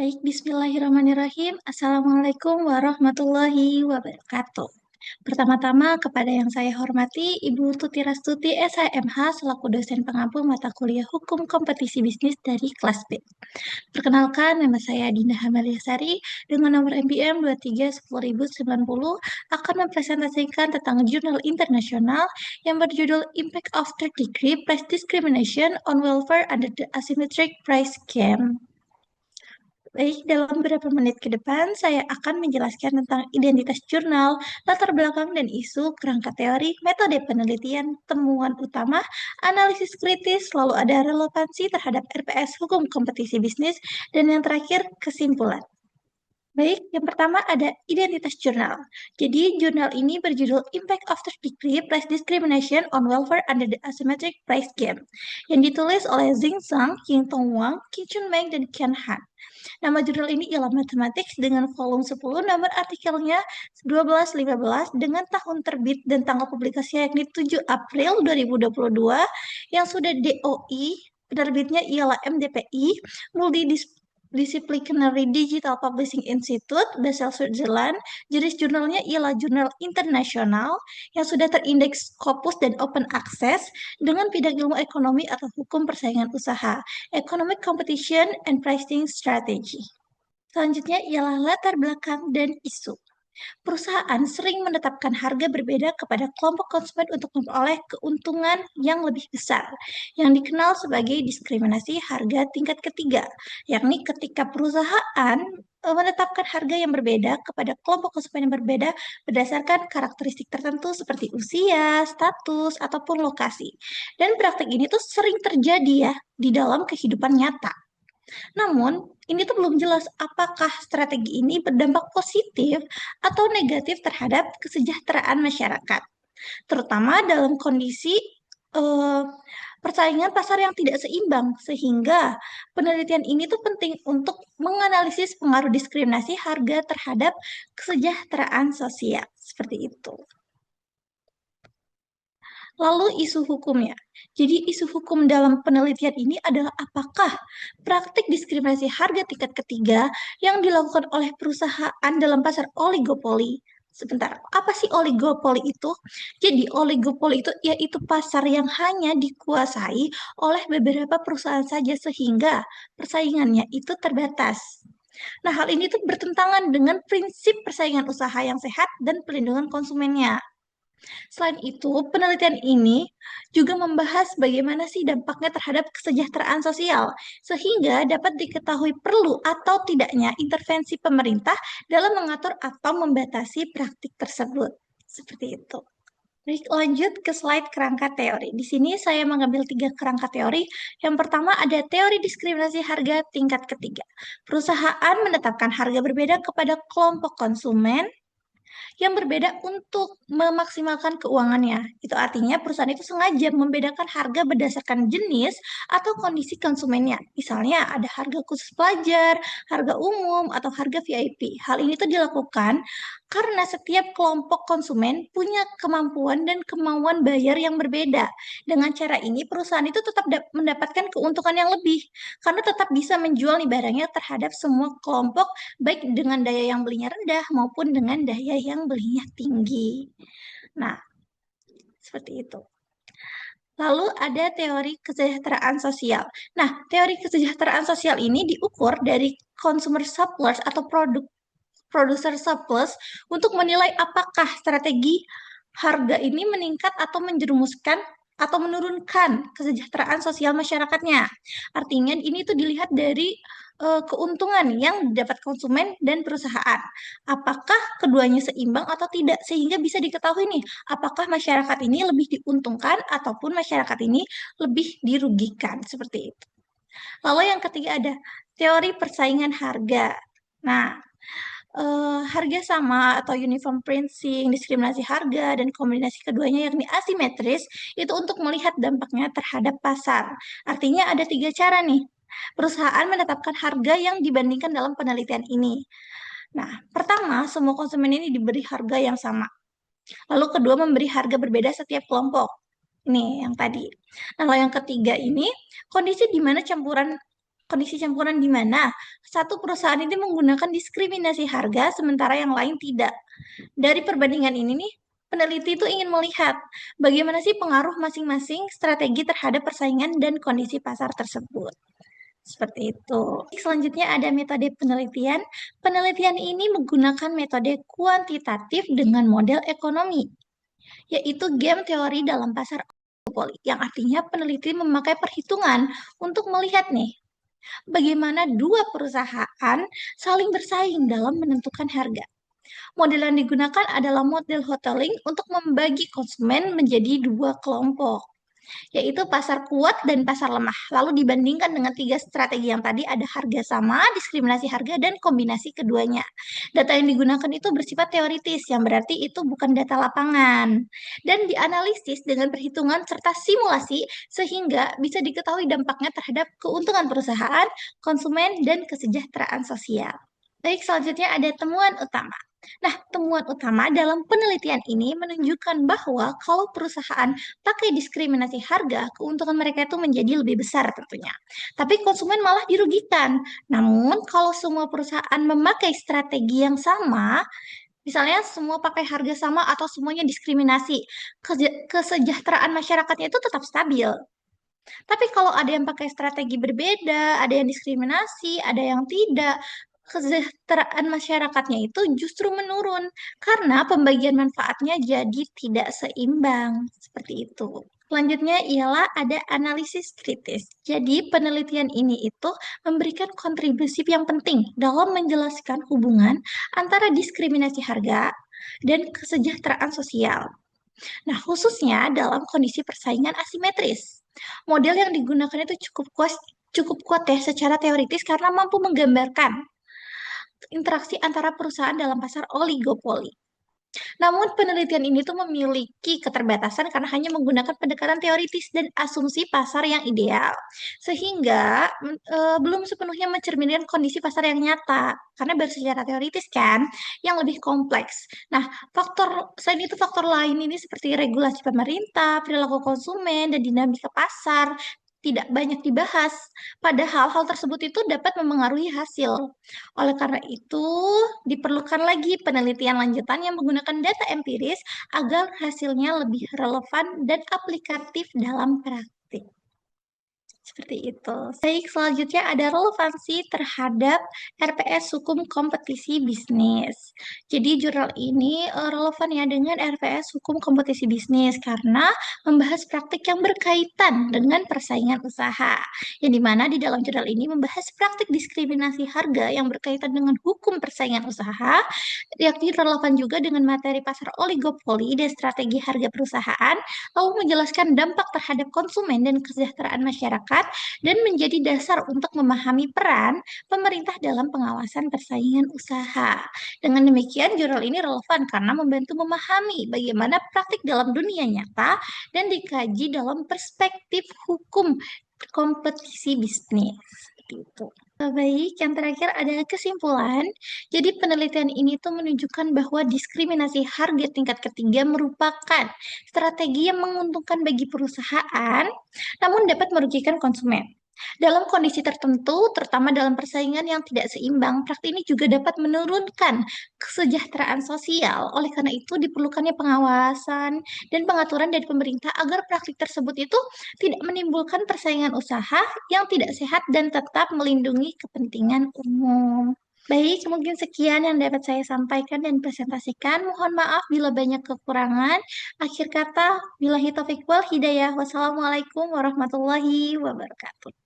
Baik, bismillahirrahmanirrahim. Assalamualaikum warahmatullahi wabarakatuh. Pertama-tama kepada yang saya hormati Ibu Tuti Rastuti SHMH selaku dosen pengampu mata kuliah Hukum Kompetisi Bisnis dari kelas B. Perkenalkan, nama saya Dinda Hamaliasari dengan nomor NPM 2310090 akan mempresentasikan tentang jurnal internasional yang berjudul Impact of Third Degree Price Discrimination on Welfare Under the Asymmetric Price Scheme. Baik, dalam beberapa menit ke depan, saya akan menjelaskan tentang identitas jurnal, latar belakang dan isu, kerangka teori, metode penelitian, temuan utama, analisis kritis, lalu ada relevansi terhadap RPS Hukum Kompetisi Bisnis, dan yang terakhir, kesimpulan. Baik, yang pertama ada identitas jurnal. Jadi, jurnal ini berjudul Impact of Third Degree Price Discrimination on Welfare Under the Asymmetric Price Game, yang ditulis oleh Xing Zhang, Ying Tong Wang, Qin Chun Meng, dan Qian Han. Nama jurnal ini ialah Mathematics dengan volume 10, nomor artikelnya 1215 dengan tahun terbit dan tanggal publikasinya yakni 7 April 2022 yang sudah DOI, penerbitnya ialah MDPI, Multidisciplinary Digital Publishing Institute, Basel, Switzerland. Jenis jurnalnya ialah jurnal internasional yang sudah terindeks Scopus dan Open Access dengan bidang ilmu ekonomi atau hukum persaingan usaha, Economic Competition and Pricing Strategy. Selanjutnya ialah latar belakang dan isu. Perusahaan sering menetapkan harga berbeda kepada kelompok konsumen untuk memperoleh keuntungan yang lebih besar, yang dikenal sebagai diskriminasi harga tingkat ketiga, yakni ketika perusahaan menetapkan harga yang berbeda kepada kelompok konsumen yang berbeda berdasarkan karakteristik tertentu seperti usia, status, ataupun lokasi. Dan praktik ini tuh sering terjadi ya di dalam kehidupan nyata. Namun, ini tuh belum jelas apakah strategi ini berdampak positif atau negatif terhadap kesejahteraan masyarakat, terutama dalam kondisi eh, persaingan pasar yang tidak seimbang, sehingga penelitian ini tuh penting untuk menganalisis pengaruh diskriminasi harga terhadap kesejahteraan sosial, seperti itu. Lalu isu hukumnya. Jadi isu hukum dalam penelitian ini adalah apakah praktik diskriminasi harga tingkat ketiga yang dilakukan oleh perusahaan dalam pasar oligopoli. Sebentar, apa sih oligopoli itu? Jadi oligopoli itu yaitu pasar yang hanya dikuasai oleh beberapa perusahaan saja sehingga persaingannya itu terbatas. Nah, hal ini tuh bertentangan dengan prinsip persaingan usaha yang sehat dan perlindungan konsumennya. Selain itu, penelitian ini juga membahas bagaimana sih dampaknya terhadap kesejahteraan sosial, sehingga dapat diketahui perlu atau tidaknya intervensi pemerintah dalam mengatur atau membatasi praktik tersebut. Seperti itu. Baik, lanjut ke slide kerangka teori. Di sini saya mengambil 3 kerangka teori. Yang pertama ada teori diskriminasi harga tingkat ketiga. Perusahaan menetapkan harga berbeda kepada kelompok konsumen yang berbeda untuk memaksimalkan keuangannya. Itu artinya perusahaan itu sengaja membedakan harga berdasarkan jenis atau kondisi konsumennya. Misalnya ada harga khusus pelajar, harga umum, atau harga VIP. Hal ini tuh dilakukan karena setiap kelompok konsumen punya kemampuan dan kemauan bayar yang berbeda. Dengan cara ini perusahaan itu tetap mendapatkan keuntungan yang lebih karena tetap bisa menjual nih barangnya terhadap semua kelompok baik dengan daya yang belinya rendah maupun dengan daya yang belinya tinggi. Nah, seperti itu. Lalu ada teori kesejahteraan sosial. Nah, teori kesejahteraan sosial ini diukur dari consumer surplus atau producer surplus untuk menilai apakah strategi harga ini meningkat atau menjerumuskan atau menurunkan kesejahteraan sosial masyarakatnya. Artinya ini tuh dilihat dari keuntungan yang didapat konsumen dan perusahaan. Apakah keduanya seimbang atau tidak sehingga bisa diketahui nih apakah masyarakat ini lebih diuntungkan ataupun masyarakat ini lebih dirugikan seperti itu. Lalu yang ketiga ada teori persaingan harga. Nah, harga sama atau uniform pricing, diskriminasi harga, dan kombinasi keduanya yakni asimetris, itu untuk melihat dampaknya terhadap pasar. Artinya ada 3 cara nih. Perusahaan menetapkan harga yang dibandingkan dalam penelitian ini. Nah, pertama, semua konsumen ini diberi harga yang sama. Lalu kedua, memberi harga berbeda setiap kelompok. Ini yang tadi. Nah, lalu yang ketiga ini, kondisi di mana campuran Kondisi campuran di mana satu perusahaan ini menggunakan diskriminasi harga sementara yang lain tidak. Dari perbandingan ini nih, peneliti itu ingin melihat bagaimana sih pengaruh masing-masing strategi terhadap persaingan dan kondisi pasar tersebut. Seperti itu. Selanjutnya ada metode penelitian. Penelitian ini menggunakan metode kuantitatif dengan model ekonomi, yaitu game teori dalam pasar oligopoli, yang artinya peneliti memakai perhitungan untuk melihat nih bagaimana dua perusahaan saling bersaing dalam menentukan harga. Model yang digunakan adalah model hoteling untuk membagi konsumen menjadi dua kelompok, yaitu pasar kuat dan pasar lemah. Lalu dibandingkan dengan tiga strategi yang tadi, ada harga sama, diskriminasi harga, dan kombinasi keduanya. Data yang digunakan itu bersifat teoritis, yang berarti itu bukan data lapangan. Dan dianalisis dengan perhitungan serta simulasi, sehingga bisa diketahui dampaknya terhadap keuntungan perusahaan, konsumen, dan kesejahteraan sosial. Baik, selanjutnya ada temuan utama. Nah, temuan utama dalam penelitian ini menunjukkan bahwa kalau perusahaan pakai diskriminasi harga, keuntungan mereka itu menjadi lebih besar tentunya. Tapi konsumen malah dirugikan. Namun, kalau semua perusahaan memakai strategi yang sama, misalnya semua pakai harga sama atau semuanya diskriminasi, kesejahteraan masyarakatnya itu tetap stabil. Tapi kalau ada yang pakai strategi berbeda, ada yang diskriminasi, ada yang tidak, kesejahteraan masyarakatnya itu justru menurun karena pembagian manfaatnya jadi tidak seimbang. Seperti itu. Selanjutnya ialah ada analisis kritis. Jadi penelitian ini itu memberikan kontribusi yang penting dalam menjelaskan hubungan antara diskriminasi harga dan kesejahteraan sosial. Nah, khususnya dalam kondisi persaingan asimetris. Model yang digunakan itu cukup kuat ya secara teoritis karena mampu menggambarkan interaksi antara perusahaan dalam pasar oligopoli. Namun penelitian ini tuh memiliki keterbatasan karena hanya menggunakan pendekatan teoritis dan asumsi pasar yang ideal. Sehingga belum sepenuhnya mencerminkan kondisi pasar yang nyata karena baru secara teoritis kan yang lebih kompleks. Nah, selain itu faktor lain ini seperti regulasi pemerintah, perilaku konsumen dan dinamika pasar tidak banyak dibahas. Padahal hal tersebut itu dapat memengaruhi hasil. Oleh karena itu, diperlukan lagi penelitian lanjutan yang menggunakan data empiris agar hasilnya lebih relevan dan aplikatif dalam praktik. Seperti itu. Baik, selanjutnya ada relevansi terhadap RPS Hukum Kompetisi Bisnis. Jadi jurnal ini relevan ya dengan RPS Hukum Kompetisi Bisnis karena membahas praktik yang berkaitan dengan persaingan usaha. Yang dimana di dalam jurnal ini membahas praktik diskriminasi harga yang berkaitan dengan hukum persaingan usaha, yakni relevan juga dengan materi pasar oligopoli dan strategi harga perusahaan, lalu menjelaskan dampak terhadap konsumen dan kesejahteraan masyarakat, dan menjadi dasar untuk memahami peran pemerintah dalam pengawasan persaingan usaha. Dengan demikian, jurnal ini relevan karena membantu memahami bagaimana praktik dalam dunia nyata dan dikaji dalam perspektif hukum kompetisi bisnis. Seperti itu. Baik, yang terakhir ada kesimpulan. Jadi penelitian ini tuh menunjukkan bahwa diskriminasi harga tingkat ketiga merupakan strategi yang menguntungkan bagi perusahaan, namun dapat merugikan konsumen. Dalam kondisi tertentu, terutama dalam persaingan yang tidak seimbang, praktik ini juga dapat menurunkan kesejahteraan sosial. Oleh karena itu, diperlukannya pengawasan dan pengaturan dari pemerintah agar praktik tersebut itu tidak menimbulkan persaingan usaha yang tidak sehat dan tetap melindungi kepentingan umum. Baik, mungkin sekian yang dapat saya sampaikan dan presentasikan. Mohon maaf bila banyak kekurangan. Akhir kata, billahi taufiq wal hidayah. Wassalamualaikum warahmatullahi wabarakatuh.